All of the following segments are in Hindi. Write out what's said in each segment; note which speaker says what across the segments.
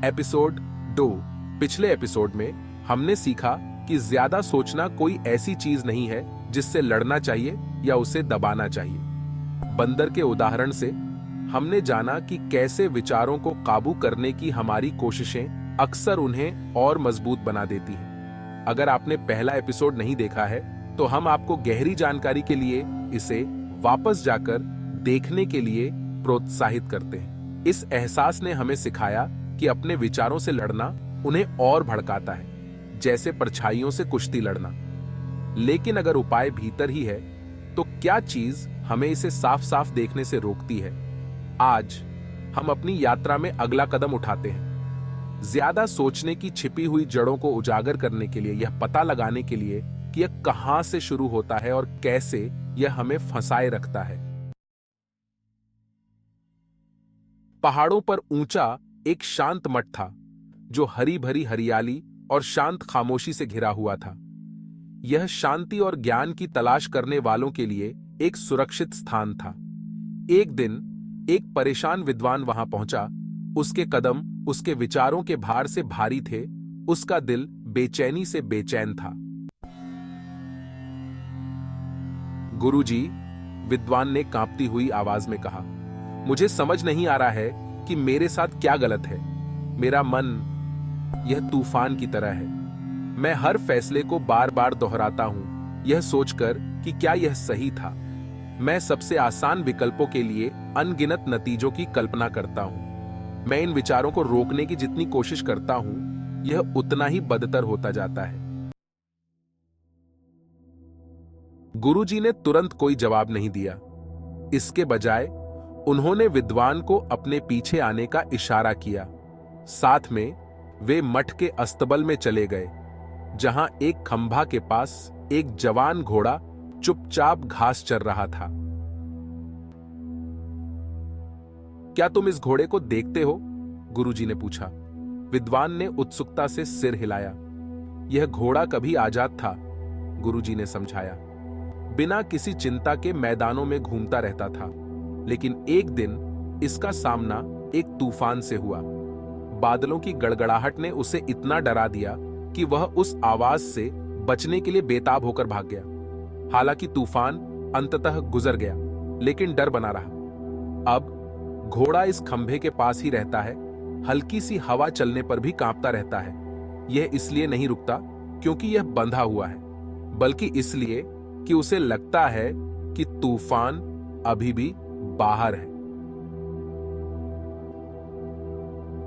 Speaker 1: एपिसोड 2। पिछले एपिसोड में हमने सीखा कि ज्यादा सोचना कोई ऐसी चीज नहीं है जिससे लड़ना चाहिए या उसे दबाना चाहिए। बंदर के उदाहरण से हमने जाना कि कैसे विचारों को काबू करने की हमारी कोशिशें अक्सर उन्हें और मजबूत बना देती हैं। अगर आपने पहला एपिसोड नहीं देखा है तो हम आपको गहरी जानकारी के लिए इसे वापस जाकर देखने के लिए प्रोत्साहित करते हैं। इस एहसास ने हमें सिखाया कि अपने विचारों से लड़ना उन्हें और भड़काता है, जैसे परछाइयों से कुश्ती लड़ना। लेकिन अगर उपाय भीतर ही है तो क्या चीज हमें इसे साफ साफ देखने से रोकती है? आज हम अपनी यात्रा में अगला कदम उठाते हैं, ज्यादा सोचने की छिपी हुई जड़ों को उजागर करने के लिए, यह पता लगाने के लिए कि यह कहां से शुरू होता है और कैसे यह हमें फंसाए रखता है। पहाड़ों पर ऊंचा एक शांत मठ था जो हरी भरी हरियाली और शांत खामोशी से घिरा हुआ था। यह शांति और ज्ञान की तलाश करने वालों के लिए एक सुरक्षित स्थान था। एक दिन एक परेशान विद्वान वहां पहुंचा। उसके कदम उसके विचारों के भार से भारी थे, उसका दिल बेचैनी से बेचैन था। गुरुजी, विद्वान ने कांपती हुई आवाज में कहा, मुझे समझ नहीं आ रहा है कि मेरे साथ क्या गलत है। मेरा मन यह तूफान की तरह है। मैं हर फैसले को बार बार दोहराता हूं, यह सोचकर कि क्या यह सही था। मैं सबसे आसान विकल्पों के लिए अनगिनत नतीजों की कल्पना करता हूं। मैं इन विचारों को रोकने की जितनी कोशिश करता हूं, यह उतना ही बदतर होता जाता है। गुरुजी ने तुरंत कोई जवाब नहीं दिया। इसके बजाय उन्होंने विद्वान को अपने पीछे आने का इशारा किया। साथ में वे मठ के अस्तबल में चले गए, जहां एक खंभा के पास एक जवान घोड़ा चुपचाप घास चर रहा था। क्या तुम इस घोड़े को देखते हो? गुरुजी ने पूछा। विद्वान ने उत्सुकता से सिर हिलाया। यह घोड़ा कभी आजाद था, गुरुजी ने समझाया। बिना किसी चिंता के मैदानों में घूमता रहता था। लेकिन एक दिन इसका सामना एक तूफान से हुआ। बादलों की गड़गड़ाहट ने उसे इतना डरा दिया कि वह उस आवाज से बचने के लिए बेताब होकर भाग गया। हालांकि तूफान अंततः गुजर गया, लेकिन डर बना रहा। अब घोड़ा इस खंभे के पास ही रहता है, हल्की सी हवा चलने पर भी कांपता रहता है। यह इसलिए नहीं रुकता क्योंकि यह बंधा हुआ है, बल्कि इसलिए कि उसे लगता है कि तूफान अभी भी बाहर है।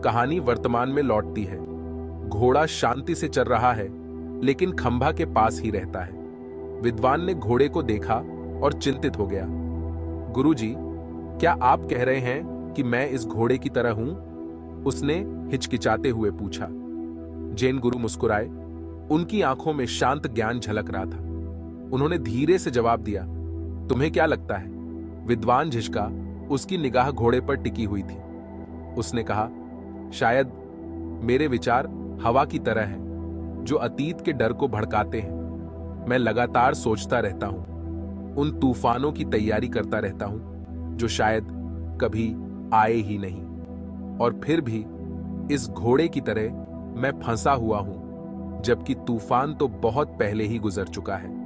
Speaker 1: कहानी वर्तमान में लौटती है। घोड़ा शांति से चल रहा है, लेकिन खंभा के पास ही रहता है। विद्वान ने घोड़े को देखा और चिंतित हो गया। गुरुजी, क्या आप कह रहे हैं कि मैं इस घोड़े की तरह हूं? उसने हिचकिचाते हुए पूछा। जैन गुरु मुस्कुराए। उनकी आंखों में शांत ज्ञान झलक रहा था। उन्होंने धीरे से जवाब दिया, तुम्हें क्या लगता है? विद्वान झिझका। उसकी निगाह घोड़े पर टिकी हुई थी। उसने कहा, शायद मेरे विचार हवा की तरह हैं, जो अतीत के डर को भड़काते हैं। मैं लगातार सोचता रहता हूं, उन तूफानों की तैयारी करता रहता हूं जो शायद कभी आए ही नहीं। और फिर भी इस घोड़े की तरह मैं फंसा हुआ हूं, जबकि तूफान तो बहुत पहले ही गुजर चुका है।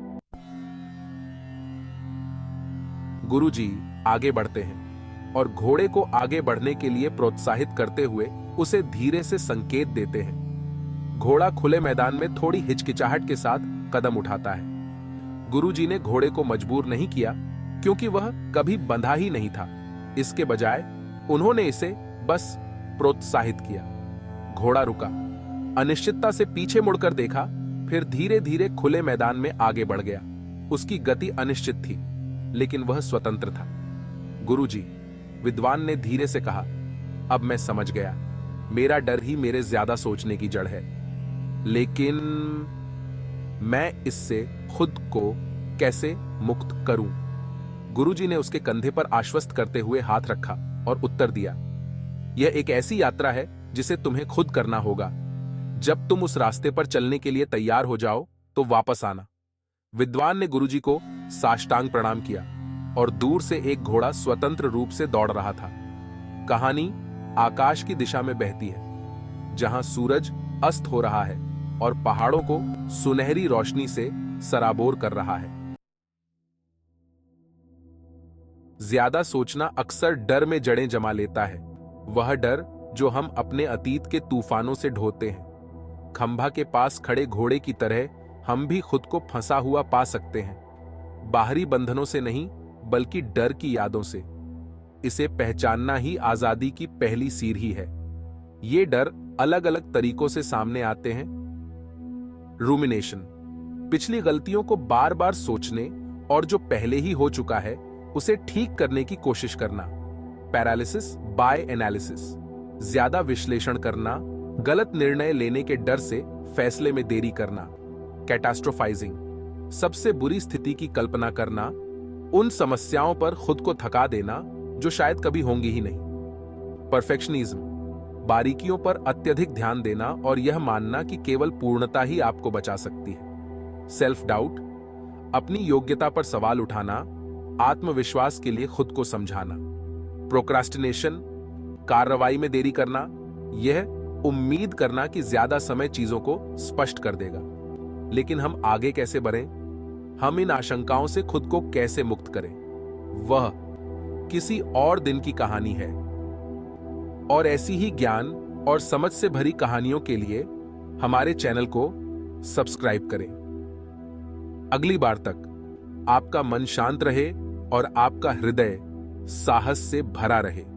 Speaker 1: गुरुजी आगे बढ़ते हैं और घोड़े को आगे बढ़ने के लिए प्रोत्साहित करते हुए उसे धीरे से संकेत देते हैं। घोड़ा खुले मैदान में थोड़ी हिचकिचाहट के साथ कदम उठाता है। गुरुजी ने घोड़े को मजबूर नहीं किया, क्योंकि वह कभी बंधा ही नहीं था। इसके बजाय उन्होंने इसे बस प्रोत्साहित किया। घोड़ा रुका, अनिश्चितता से पीछे मुड़कर देखा, फिर धीरे धीरे खुले मैदान में आगे बढ़ गया। उसकी गति अनिश्चित थी, लेकिन वह स्वतंत्र था। गुरुजी, विद्वान ने धीरे से कहा, अब मैं समझ गया। मेरा डर ही मेरे ज्यादा सोचने की जड़ है। लेकिन मैं इससे खुद को कैसे मुक्त करूं? गुरुजी ने उसके कंधे पर आश्वस्त करते हुए हाथ रखा और उत्तर दिया, यह एक ऐसी यात्रा है जिसे तुम्हें खुद करना होगा। जब तुम उस रास्ते पर चलने के लिए तैयार हो जाओ तो वापस आना। विद्वान ने गुरुजी को साष्टांग प्रणाम किया और दूर से एक घोड़ा स्वतंत्र रूप से दौड़ रहा था। कहानी आकाश की दिशा में बहती है। जहां सूरज अस्त हो रहा है और पहाड़ों को सुनहरी रोशनी से सराबोर कर रहा है। ज्यादा सोचना अक्सर डर में जड़ें जमा लेता है, वह डर जो हम अपने अतीत के तूफानों से ढोते हैं। खंभा के पास खड़े घोड़े की तरह हम भी खुद को फंसा हुआ पा सकते हैं, बाहरी बंधनों से नहीं बल्कि डर की यादों से। इसे पहचानना ही आजादी की पहली सीढ़ी है। ये डर अलग अलग तरीकों से सामने आते हैं। रूमिनेशन, पिछली गलतियों को बार बार सोचने और जो पहले ही हो चुका है उसे ठीक करने की कोशिश करना। पैरालिसिस बाय एनालिसिस, ज्यादा विश्लेषण करना, गलत निर्णय लेने के डर से फैसले में देरी करना। कैटास्ट्रोफाइजिंग, सबसे बुरी स्थिति की कल्पना करना, उन समस्याओं पर खुद को थका देना जो शायद कभी होंगी ही नहीं। परफेक्शनिज्म, बारीकियों पर अत्यधिक ध्यान देना और यह मानना कि केवल पूर्णता ही आपको बचा सकती है। सेल्फ डाउट, अपनी योग्यता पर सवाल उठाना, आत्मविश्वास के लिए खुद को समझाना। प्रोक्रास्टिनेशन, कार्रवाई में देरी करना, यह उम्मीद करना कि ज्यादा समय चीजों को स्पष्ट कर देगा। लेकिन हम आगे कैसे बढ़ें? हम इन आशंकाओं से खुद को कैसे मुक्त करें? वह किसी और दिन की कहानी है। और ऐसी ही ज्ञान और समझ से भरी कहानियों के लिए हमारे चैनल को सब्सक्राइब करें। अगली बार तक आपका मन शांत रहे और आपका हृदय साहस से भरा रहे।